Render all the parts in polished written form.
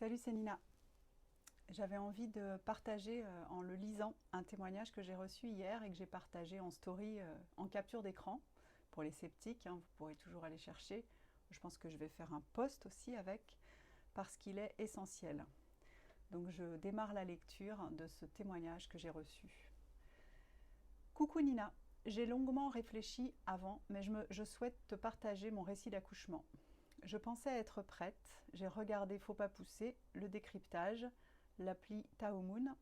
Salut, c'est Nina. J'avais envie de partager en le lisant un témoignage que j'ai reçu hier et que j'ai partagé en story, en capture d'écran. Pour les sceptiques, hein, vous pourrez toujours aller chercher. Je pense que je vais faire un post aussi avec, parce qu'il est essentiel. Donc je démarre la lecture de ce témoignage que j'ai reçu. Coucou Nina, j'ai longuement réfléchi avant, mais je souhaite te partager mon récit d'accouchement. Je pensais être prête, j'ai regardé Faut pas pousser, le décryptage, l'appli Taomoon,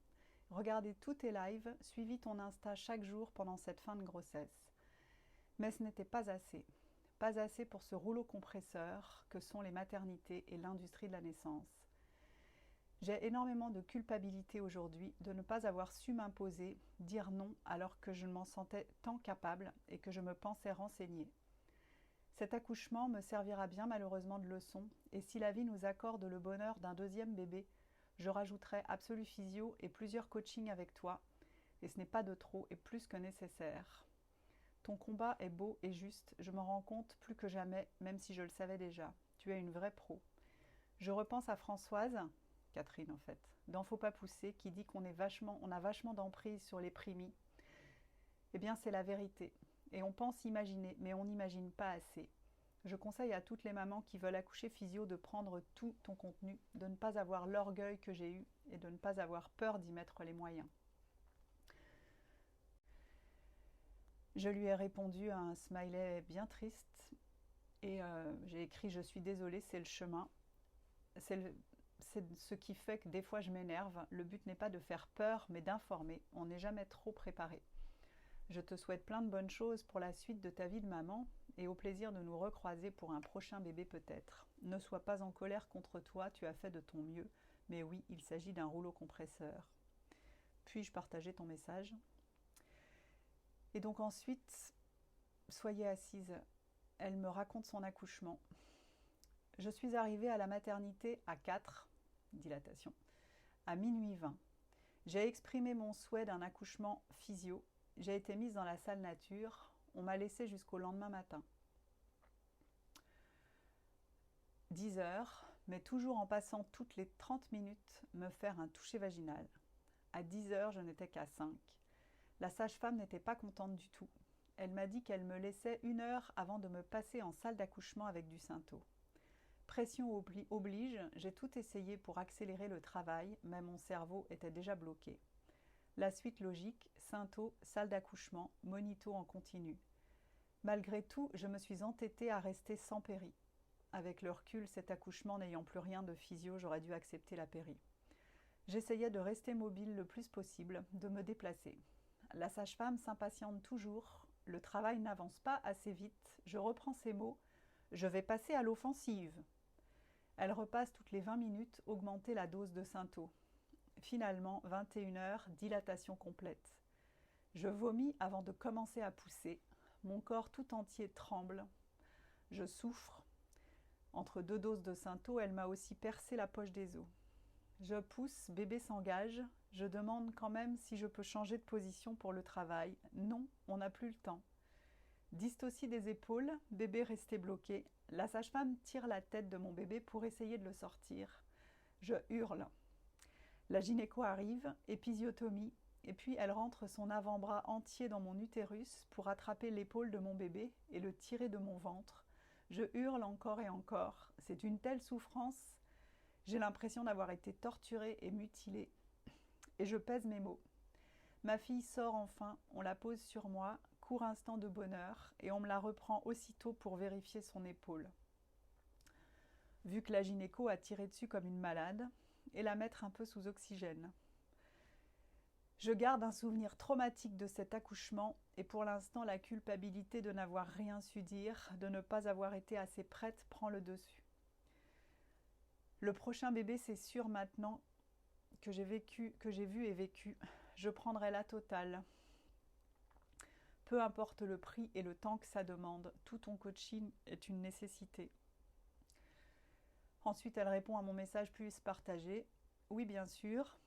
regardé tous tes lives, suivi ton Insta chaque jour pendant cette fin de grossesse. Mais ce n'était pas assez. Pas assez pour ce rouleau compresseur que sont les maternités et l'industrie de la naissance. J'ai énormément de culpabilité aujourd'hui de ne pas avoir su m'imposer, dire non alors que je m'en sentais tant capable et que je me pensais renseignée. Cet accouchement me servira bien malheureusement de leçon, et si la vie nous accorde le bonheur d'un deuxième bébé, je rajouterai Absolu Physio et plusieurs coachings avec toi, et ce n'est pas de trop et plus que nécessaire. Ton combat est beau et juste, je m'en rends compte plus que jamais, même si je le savais déjà. Tu es une vraie pro. Je repense à Françoise, Catherine en fait, dans Faut pas pousser, qui dit qu'on a vachement d'emprise sur les prémis. Eh bien c'est la vérité. Et on pense imaginer, mais on n'imagine pas assez. Je conseille à toutes les mamans qui veulent accoucher physio de prendre tout ton contenu, de ne pas avoir l'orgueil que j'ai eu et de ne pas avoir peur d'y mettre les moyens. Je lui ai répondu à un smiley bien triste et j'ai écrit « Je suis désolée, c'est le chemin ». C'est ce qui fait que des fois je m'énerve. Le but n'est pas de faire peur, mais d'informer. On n'est jamais trop préparé. Je te souhaite plein de bonnes choses pour la suite de ta vie de maman et au plaisir de nous recroiser pour un prochain bébé peut-être. Ne sois pas en colère contre toi, tu as fait de ton mieux, mais oui, il s'agit d'un rouleau compresseur. Puis-je partager ton message? Et donc ensuite, soyez assise. Elle me raconte son accouchement. Je suis arrivée à la maternité à 4, dilatation, à minuit 20. J'ai exprimé mon souhait d'un accouchement physio. J'ai été mise dans la salle nature. On m'a laissée jusqu'au lendemain matin. 10 heures, mais toujours en passant toutes les 30 minutes me faire un toucher vaginal. À 10 heures, je n'étais qu'à 5. La sage-femme n'était pas contente du tout. Elle m'a dit qu'elle me laissait 1 heure avant de me passer en salle d'accouchement avec du Synto. Pression oblige, j'ai tout essayé pour accélérer le travail, mais mon cerveau était déjà bloqué. La suite logique, Synto, salle d'accouchement, monito en continu. Malgré tout, je me suis entêtée à rester sans péri. Avec le recul, cet accouchement n'ayant plus rien de physio, j'aurais dû accepter la péri. J'essayais de rester mobile le plus possible, de me déplacer. La sage-femme s'impatiente toujours, le travail n'avance pas assez vite, je reprends ces mots, je vais passer à l'offensive. Elle repasse toutes les 20 minutes, augmenter la dose de Synto. Finalement, 21 heures, dilatation complète. Je vomis avant de commencer à pousser. Mon corps tout entier tremble. Je souffre. Entre 2 doses de Synto, elle m'a aussi percé la poche des os. Je pousse, bébé s'engage. Je demande quand même si je peux changer de position pour le travail. Non, on n'a plus le temps. Dystocie des épaules, bébé resté bloqué. La sage-femme tire la tête de mon bébé pour essayer de le sortir. Je hurle. La gynéco arrive, épisiotomie, et puis elle rentre son avant-bras entier dans mon utérus pour attraper l'épaule de mon bébé et le tirer de mon ventre. Je hurle encore et encore. C'est une telle souffrance. J'ai l'impression d'avoir été torturée et mutilée. Et je pèse mes mots. Ma fille sort enfin, on la pose sur moi, court instant de bonheur, et on me la reprend aussitôt pour vérifier son épaule. Vu que la gynéco a tiré dessus comme une malade, et la mettre un peu sous oxygène. Je garde un souvenir traumatique de cet accouchement et pour l'instant la culpabilité de n'avoir rien su dire, de ne pas avoir été assez prête prend le dessus. Le prochain bébé, c'est sûr maintenant que j'ai vu et vécu. Je prendrai la totale. Peu importe le prix et le temps que ça demande, tout ton coaching est une nécessité. Ensuite, elle répond à mon message plus partagé. Oui, bien sûr.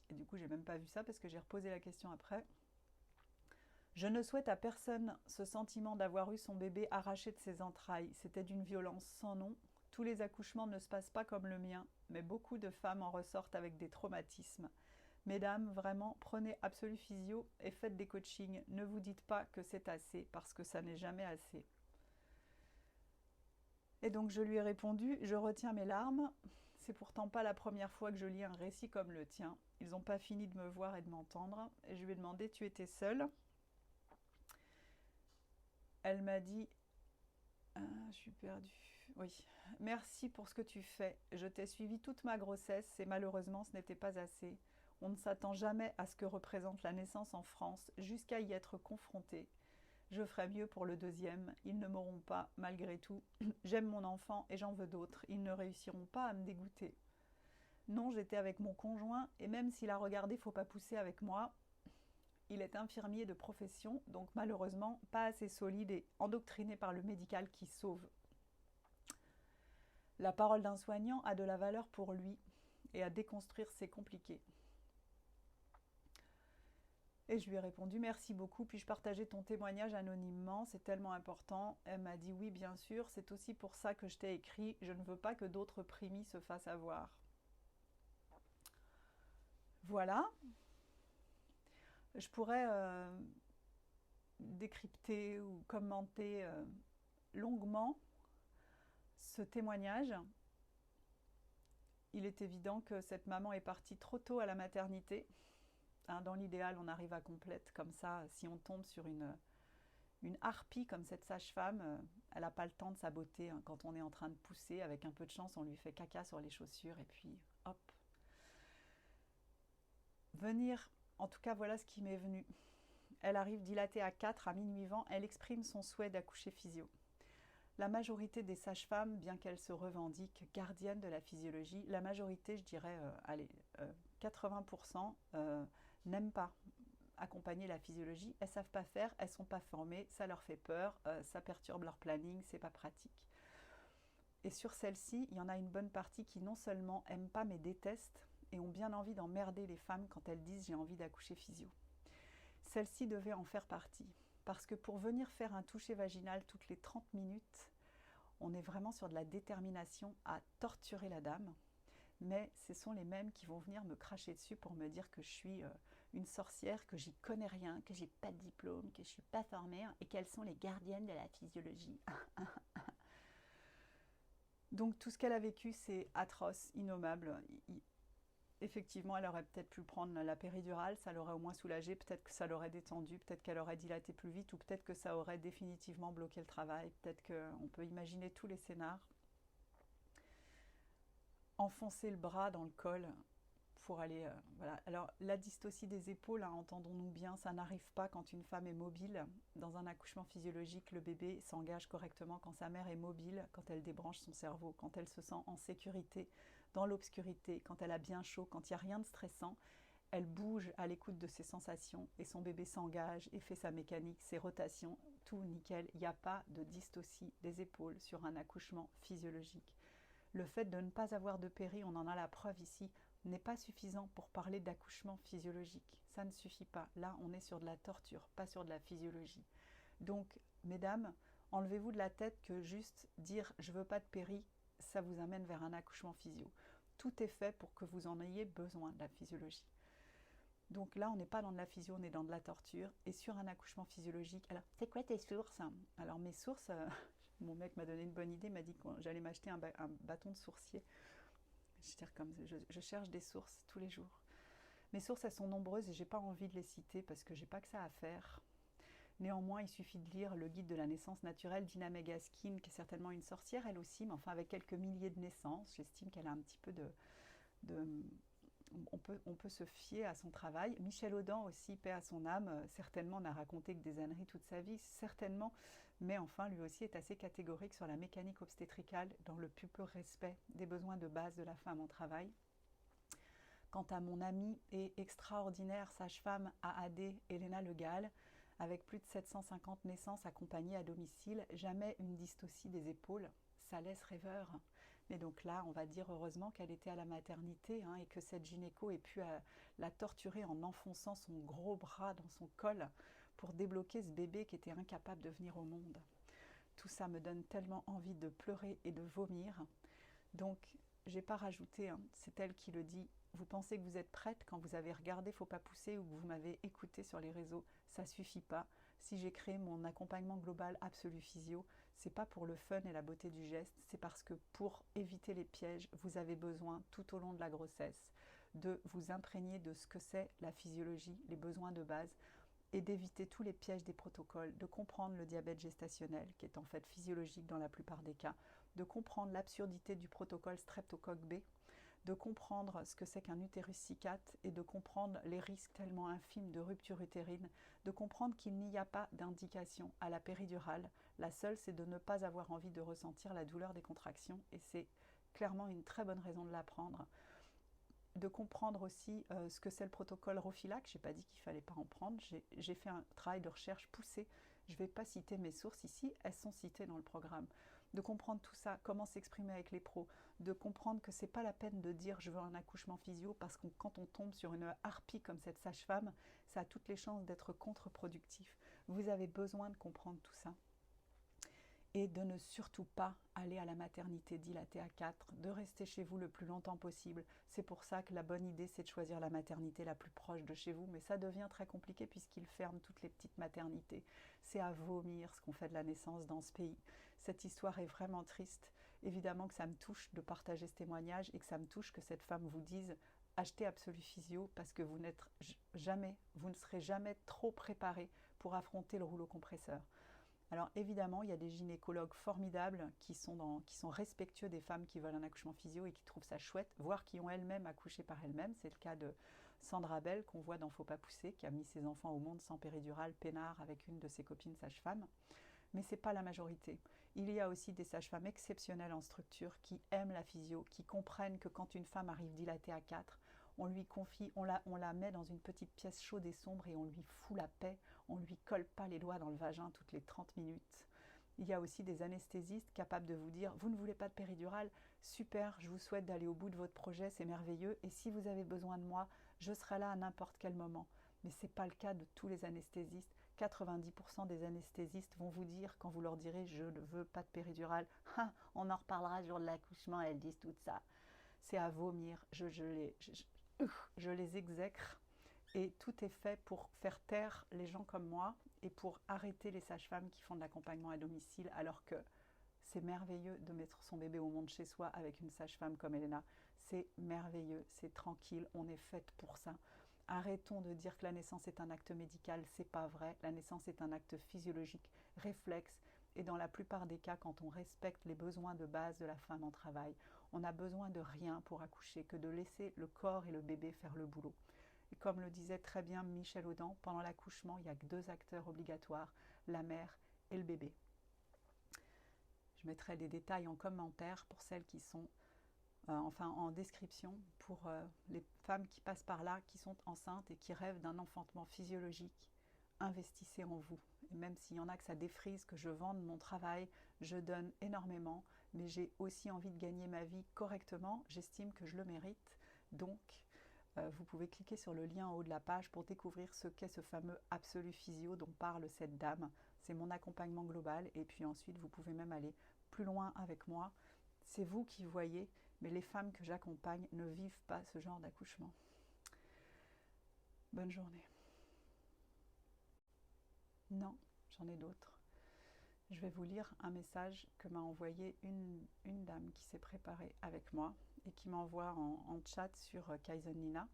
Et du coup, j'ai même pas vu ça parce que j'ai reposé la question après. Je ne souhaite à personne ce sentiment d'avoir eu son bébé arraché de ses entrailles. C'était d'une violence sans nom. Tous les accouchements ne se passent pas comme le mien, mais beaucoup de femmes en ressortent avec des traumatismes. Mesdames, vraiment, prenez Absolue Physio et faites des coachings. Ne vous dites pas que c'est assez, parce que ça n'est jamais assez. » Et donc je lui ai répondu, je retiens mes larmes. C'est pourtant pas la première fois que je lis un récit comme le tien. Ils n'ont pas fini de me voir et de m'entendre. Et je lui ai demandé, tu étais seule? Elle m'a dit, je suis perdue. Oui, merci pour ce que tu fais. Je t'ai suivi toute ma grossesse et malheureusement ce n'était pas assez. On ne s'attend jamais à ce que représente la naissance en France jusqu'à y être confronté. Je ferai mieux pour le deuxième. Ils ne m'auront pas, malgré tout. J'aime mon enfant et j'en veux d'autres. Ils ne réussiront pas à me dégoûter. Non, j'étais avec mon conjoint et même s'il a regardé Faut pas pousser avec moi, il est infirmier de profession, donc malheureusement pas assez solide et endoctriné par le médical qui sauve. La parole d'un soignant a de la valeur pour lui et à déconstruire c'est compliqué. Et je lui ai répondu, merci beaucoup, puis-je partager ton témoignage anonymement, c'est tellement important. Elle m'a dit, oui, bien sûr, c'est aussi pour ça que je t'ai écrit, je ne veux pas que d'autres primis se fassent avoir. Voilà. Je pourrais décrypter ou commenter longuement ce témoignage. Il est évident que cette maman est partie trop tôt à la maternité. Dans l'idéal, on arrive à complète comme ça. Si on tombe sur une harpie comme cette sage-femme, elle n'a pas le temps de saboter. Quand on est en train de pousser, avec un peu de chance, on lui fait caca sur les chaussures et puis hop. Venir, en tout cas, voilà ce qui m'est venu. Elle arrive dilatée à 4 à minuit vent. Elle exprime son souhait d'accoucher physio. La majorité des sages-femmes, bien qu'elles se revendiquent gardiennes de la physiologie, la majorité, je dirais, 80%, n'aiment pas accompagner la physiologie. Elles ne savent pas faire, elles ne sont pas formées, ça leur fait peur, ça perturbe leur planning, c'est pas pratique. Et sur celle-ci, il y en a une bonne partie qui non seulement n'aiment pas mais détestent et ont bien envie d'emmerder les femmes quand elles disent j'ai envie d'accoucher physio. Celle-ci devait en faire partie. Parce que pour venir faire un toucher vaginal toutes les 30 minutes, on est vraiment sur de la détermination à torturer la dame. Mais ce sont les mêmes qui vont venir me cracher dessus pour me dire que je suis une sorcière, que j'y connais rien, que j'ai pas de diplôme, que je suis pas formée et qu'elles sont les gardiennes de la physiologie. Donc tout ce qu'elle a vécu, c'est atroce, innommable. Effectivement, elle aurait peut-être pu prendre la péridurale, ça l'aurait au moins soulagée, peut-être que ça l'aurait détendue, peut-être qu'elle aurait dilaté plus vite, ou peut-être que ça aurait définitivement bloqué le travail, peut-être qu'on peut imaginer tous les scénars. Enfoncer le bras dans le col pour aller... voilà. Alors, la dystocie des épaules, entendons-nous bien, ça n'arrive pas quand une femme est mobile. Dans un accouchement physiologique, le bébé s'engage correctement quand sa mère est mobile, quand elle débranche son cerveau, quand elle se sent en sécurité, dans l'obscurité, quand elle a bien chaud, quand il n'y a rien de stressant, elle bouge à l'écoute de ses sensations et son bébé s'engage et fait sa mécanique, ses rotations, tout nickel. Il n'y a pas de dystocie des épaules sur un accouchement physiologique. Le fait de ne pas avoir de péri, on en a la preuve ici, n'est pas suffisant pour parler d'accouchement physiologique. Ça ne suffit pas. Là, on est sur de la torture, pas sur de la physiologie. Donc, mesdames, enlevez-vous de la tête que juste dire « je veux pas de péri », ça vous amène vers un accouchement physio. Tout est fait pour que vous en ayez besoin de la physiologie. Donc là, on n'est pas dans de la physio, on est dans de la torture. Et sur un accouchement physiologique, alors, c'est quoi tes sources? Alors, mes sources, mon mec m'a donné une bonne idée, m'a dit que j'allais m'acheter un bâton de sourcier. Je cherche des sources tous les jours. Mes sources, elles sont nombreuses et j'ai pas envie de les citer parce que j'ai pas que ça à faire. Néanmoins, il suffit de lire le guide de la naissance naturelle d'Ina May Gaskin, qui est certainement une sorcière elle aussi, mais enfin avec quelques milliers de naissances, j'estime qu'elle a un petit peu on peut se fier à son travail. Michel Audin aussi, paix à son âme, certainement n'a raconté que des âneries toute sa vie, certainement, mais enfin lui aussi est assez catégorique sur la mécanique obstétricale dans le plus peu respect des besoins de base de la femme en travail. Quant à mon amie et extraordinaire sage-femme AAD, Elena Le Gall, avec plus de 750 naissances accompagnées à domicile, jamais une dystocie des épaules, ça laisse rêveur. Mais donc là, on va dire heureusement qu'elle était à la maternité et que cette gynéco ait pu la torturer en enfonçant son gros bras dans son col pour débloquer ce bébé qui était incapable de venir au monde. Tout ça me donne tellement envie de pleurer et de vomir. Donc, j'ai pas rajouté, hein, c'est elle qui le dit. Vous pensez que vous êtes prête quand vous avez regardé Faut pas pousser ou que vous m'avez écouté sur les réseaux, ça suffit pas. Si j'ai créé mon accompagnement global Absolu Physio, c'est pas pour le fun et la beauté du geste, c'est parce que pour éviter les pièges, vous avez besoin tout au long de la grossesse de vous imprégner de ce que c'est la physiologie, les besoins de base, et d'éviter tous les pièges des protocoles, de comprendre le diabète gestationnel, qui est en fait physiologique dans la plupart des cas, de comprendre l'absurdité du protocole streptocoque B, de comprendre ce que c'est qu'un utérus cicate et de comprendre les risques tellement infimes de rupture utérine, de comprendre qu'il n'y a pas d'indication à la péridurale. La seule, c'est de ne pas avoir envie de ressentir la douleur des contractions, et c'est clairement une très bonne raison de l'apprendre. De comprendre aussi ce que c'est le protocole Roflac. Je n'ai pas dit qu'il ne fallait pas en prendre. J'ai fait un travail de recherche poussé. Je ne vais pas citer mes sources ici, elles sont citées dans le programme. De comprendre tout ça, comment s'exprimer avec les pros, de comprendre que ce n'est pas la peine de dire je veux un accouchement physio, parce que quand on tombe sur une harpie comme cette sage-femme, ça a toutes les chances d'être contre-productif. Vous avez besoin de comprendre tout ça. Et de ne surtout pas aller à la maternité dilatée à 4, de rester chez vous le plus longtemps possible. C'est pour ça que la bonne idée, c'est de choisir la maternité la plus proche de chez vous, mais ça devient très compliqué puisqu'ils ferment toutes les petites maternités. C'est à vomir ce qu'on fait de la naissance dans ce pays. Cette histoire est vraiment triste. Évidemment que ça me touche de partager ce témoignage et que ça me touche que cette femme vous dise achetez Absolu Physio parce que vous ne serez jamais trop préparé pour affronter le rouleau compresseur. Alors évidemment, il y a des gynécologues formidables qui sont respectueux des femmes qui veulent un accouchement physio et qui trouvent ça chouette, voire qui ont elles-mêmes accouché par elles-mêmes. C'est le cas de Sandra Bell qu'on voit dans Faut pas pousser, qui a mis ses enfants au monde sans péridurale, peinard, avec une de ses copines sages-femmes. Mais ce n'est pas la majorité. Il y a aussi des sages-femmes exceptionnelles en structure qui aiment la physio, qui comprennent que quand une femme arrive dilatée à 4, on lui confie, on la met dans une petite pièce chaude et sombre et on lui fout la paix, on ne lui colle pas les doigts dans le vagin toutes les 30 minutes. Il y a aussi des anesthésistes capables de vous dire « Vous ne voulez pas de péridurale ? Super, je vous souhaite d'aller au bout de votre projet, c'est merveilleux. Et si vous avez besoin de moi, je serai là à n'importe quel moment. » Mais ce n'est pas le cas de tous les anesthésistes. 90% des anesthésistes vont vous dire, quand vous leur direz « Je ne veux pas de péridurale », « Ah, on en reparlera le jour de l'accouchement, elles disent tout ça. » C'est à vomir. Je les exècre. Et tout est fait pour faire taire les gens comme moi et pour arrêter les sages-femmes qui font de l'accompagnement à domicile, alors que c'est merveilleux de mettre son bébé au monde chez soi avec une sage-femme comme Elena. C'est merveilleux, c'est tranquille, on est faite pour ça. Arrêtons de dire que la naissance est un acte médical, c'est pas vrai. La naissance est un acte physiologique, réflexe, et dans la plupart des cas, quand on respecte les besoins de base de la femme en travail, on n'a besoin de rien pour accoucher que de laisser le corps et le bébé faire le boulot. Et comme le disait très bien Michel Audin, pendant l'accouchement, il n'y a que 2 acteurs obligatoires, la mère et le bébé. Je mettrai des détails en commentaire pour celles qui sont, en description, pour les femmes qui passent par là, qui sont enceintes et qui rêvent d'un enfantement physiologique. Investissez en vous. Et même s'il y en a que ça défrise, que je vende mon travail, je donne énormément, mais j'ai aussi envie de gagner ma vie correctement. J'estime que je le mérite. Donc, vous pouvez cliquer sur le lien en haut de la page pour découvrir ce qu'est ce fameux Absolu Physio dont parle cette dame. C'est mon accompagnement global et puis ensuite vous pouvez même aller plus loin avec moi. C'est vous qui voyez, mais les femmes que j'accompagne ne vivent pas ce genre d'accouchement. Bonne journée. Non, j'en ai d'autres. Je vais vous lire un message que m'a envoyé une dame qui s'est préparée avec moi et qui m'envoie en chat sur Kaizen Nina.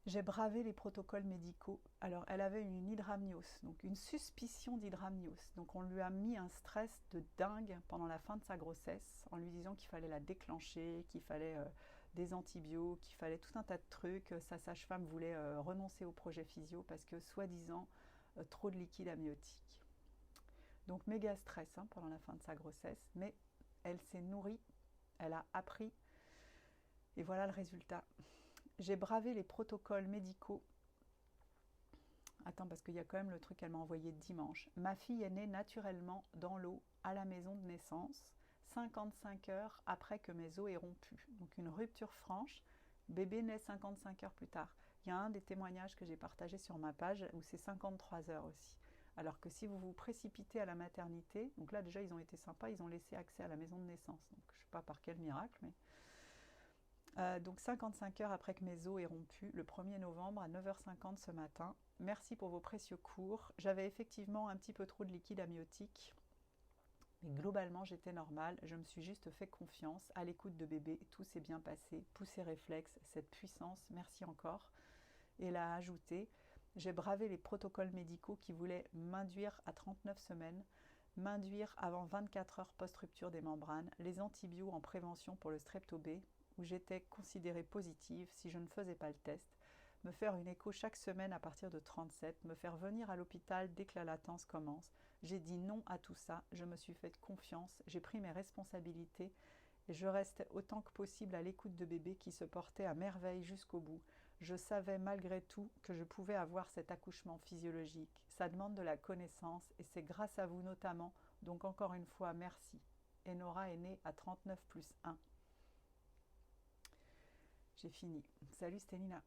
J'ai bravé les protocoles médicaux. Alors, elle avait une hydramnios, donc une suspicion d'hydramnios. Donc, on lui a mis un stress de dingue pendant la fin de sa grossesse, en lui disant qu'il fallait la déclencher, qu'il fallait des antibiotiques, qu'il fallait tout un tas de trucs. Sa sage-femme voulait renoncer au projet physio parce que, soi-disant, trop de liquide amniotique. Donc, méga stress pendant la fin de sa grossesse. Mais elle s'est nourrie, elle a appris. Et voilà le résultat. J'ai bravé les protocoles médicaux. Attends, parce qu'il y a quand même le truc qu'elle m'a envoyé dimanche. Ma fille est née naturellement dans l'eau à la maison de naissance, 55 heures après que mes os aient rompu. Donc une rupture franche, bébé naît 55 heures plus tard. Il y a un des témoignages que j'ai partagé sur ma page où c'est 53 heures aussi. Alors que si vous vous précipitez à la maternité, donc là déjà ils ont été sympas, ils ont laissé accès à la maison de naissance, donc je ne sais pas par quel miracle, mais... donc 55 heures après que mes os aient rompu, le 1er novembre à 9h50 ce matin. Merci pour vos précieux cours. J'avais effectivement un petit peu trop de liquide amniotique, mais globalement j'étais normale. Je me suis juste fait confiance, à l'écoute de bébé, tout s'est bien passé. Poussée réflexe, cette puissance, merci encore. Et elle a ajouté: j'ai bravé les protocoles médicaux qui voulaient m'induire à 39 semaines, m'induire avant 24 heures post-rupture des membranes, les antibiotiques en prévention pour le strepto-B, où j'étais considérée positive si je ne faisais pas le test, me faire une écho chaque semaine à partir de 37, me faire venir à l'hôpital dès que la latence commence. J'ai dit non à tout ça, je me suis fait confiance, j'ai pris mes responsabilités et je restais autant que possible à l'écoute de bébé qui se portait à merveille jusqu'au bout. Je savais malgré tout que je pouvais avoir cet accouchement physiologique. Ça demande de la connaissance et c'est grâce à vous notamment, donc encore une fois merci. Enora est née à 39 plus 1. J'ai fini. Salut Stélina.